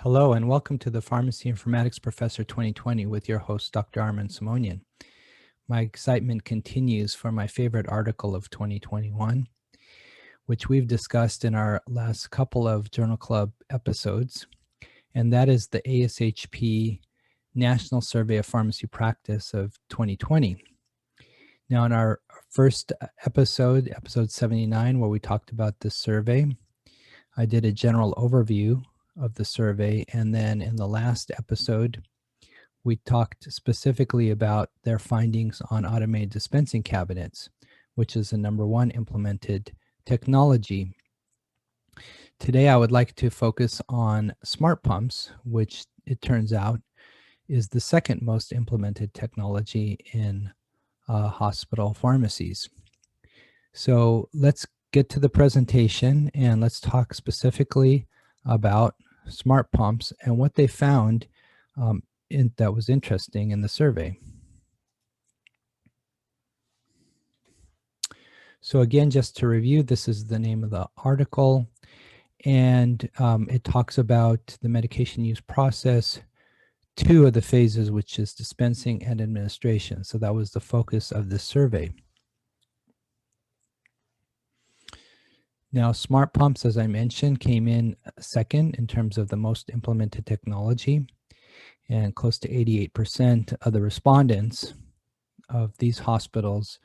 Hello and welcome to the Pharmacy Informatics Professor 2020 with your host, Dr. Armin Simonian. My excitement continues for my favorite article of 2021, which we've discussed in our last couple of Journal Club episodes, and that is the ASHP National Survey of Pharmacy Practice of 2020. Now, in our first episode, episode 79, where we talked about this survey, I did a general overview of the survey, and then in the last episode we talked specifically about their findings on automated dispensing cabinets, which is the #1 implemented technology. Today I would like to focus on smart pumps, which it turns out is the second most implemented technology in hospital pharmacies. So let's get to the presentation and let's talk specifically about smart pumps and what they found that was interesting in the survey. So again, just to review, this is the name of the article, and it talks about the medication use process, 2 of the phases, which is dispensing and administration. So that was the focus of this survey. Now, smart pumps, as I mentioned, came in second in terms of the most implemented technology, and close to 88% of the respondents of these hospitals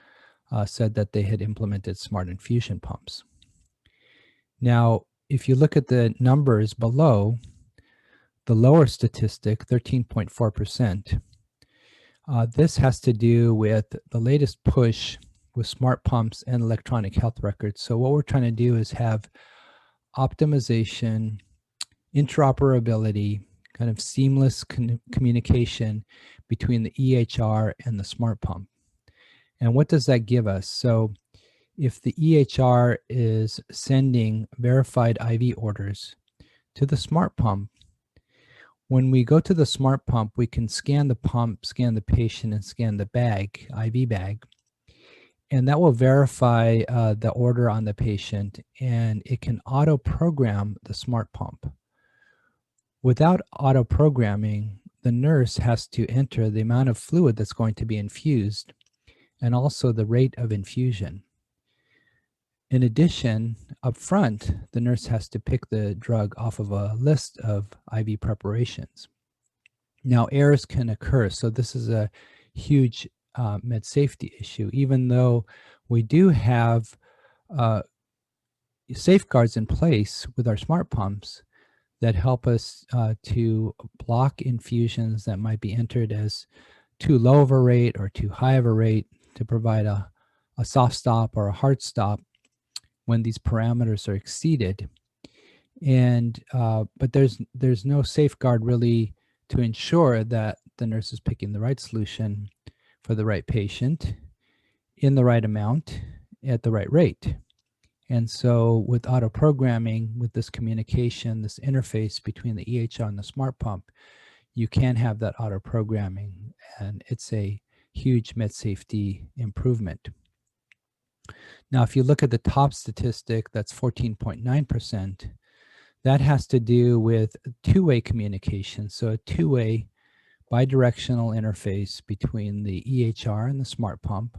said that they had implemented smart infusion pumps. Now, if you look at the numbers below, the lower statistic, 13.4%, this has to do with the latest push with smart pumps and electronic health records. So what we're trying to do is have optimization, interoperability, kind of seamless communication between the EHR and the smart pump. And what does that give us? So if the EHR is sending verified IV orders to the smart pump, when we go to the smart pump, we can scan the pump, scan the patient, and scan the bag, IV bag, and that will verify the order on the patient, and it can auto-program the smart pump. Without auto-programming, the nurse has to enter the amount of fluid that's going to be infused and also the rate of infusion. In addition, up front, the nurse has to pick the drug off of a list of IV preparations. Now, errors can occur, so this is a huge med safety issue, even though we do have safeguards in place with our smart pumps that help us to block infusions that might be entered as too low of a rate or too high of a rate to provide a soft stop or a hard stop when these parameters are exceeded. And but there's no safeguard really to ensure that the nurse is picking the right solution for the right patient in the right amount at the right rate. And so with auto programming, with this communication, this interface between the EHR and the smart pump, you can have that auto programming, and it's a huge med safety improvement. Now, if you look at the top statistic, that's 14.9%, that has to do with two-way communication. So a two-way bidirectional interface between the EHR and the smart pump.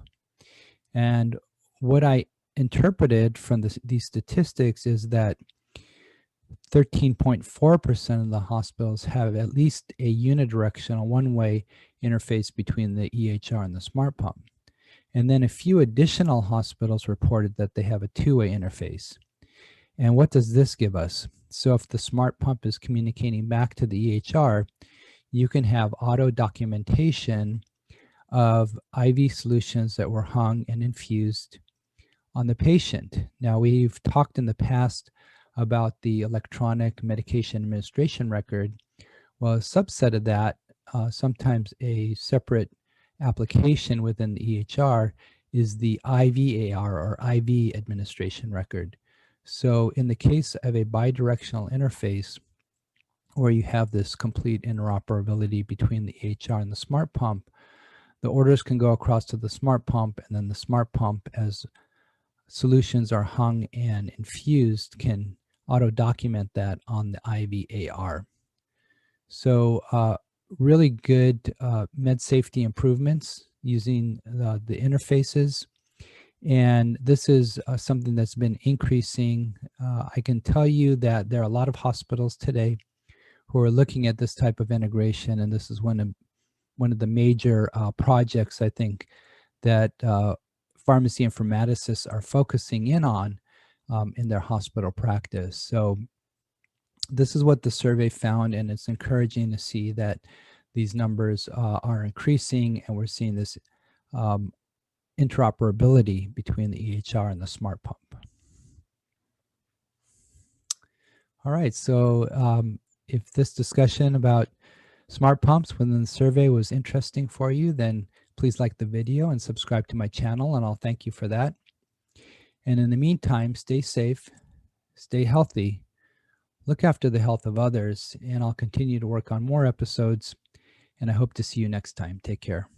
And what I interpreted from these statistics is that 13.4% of the hospitals have at least a unidirectional one-way interface between the EHR and the smart pump. And then a few additional hospitals reported that they have a two-way interface. And what does this give us? So if the smart pump is communicating back to the EHR, you can have auto documentation of IV solutions that were hung and infused on the patient. Now, we've talked in the past about the electronic medication administration record. Well, a subset of that, sometimes a separate application within the EHR, is the IVAR or IV administration record. So in the case of a bidirectional interface where you have this complete interoperability between the EHR and the smart pump, the orders can go across to the smart pump, and then the smart pump, as solutions are hung and infused, can auto-document that on the IVAR. So really good med safety improvements using the interfaces. And this is something that's been increasing. I can tell you that there are a lot of hospitals today who are looking at this type of integration, and this is one of the major projects I think that pharmacy informaticists are focusing in on in their hospital practice. So this is what the survey found, and it's encouraging to see that these numbers are increasing, and we're seeing this um, interoperability between the EHR and the smart pump. All right, so if this discussion about smart pumps within the survey was interesting for you, then please like the video and subscribe to my channel, and I'll thank you for that. And in the meantime, stay safe, stay healthy, look after the health of others, and I'll continue to work on more episodes, and I hope to see you next time. Take care.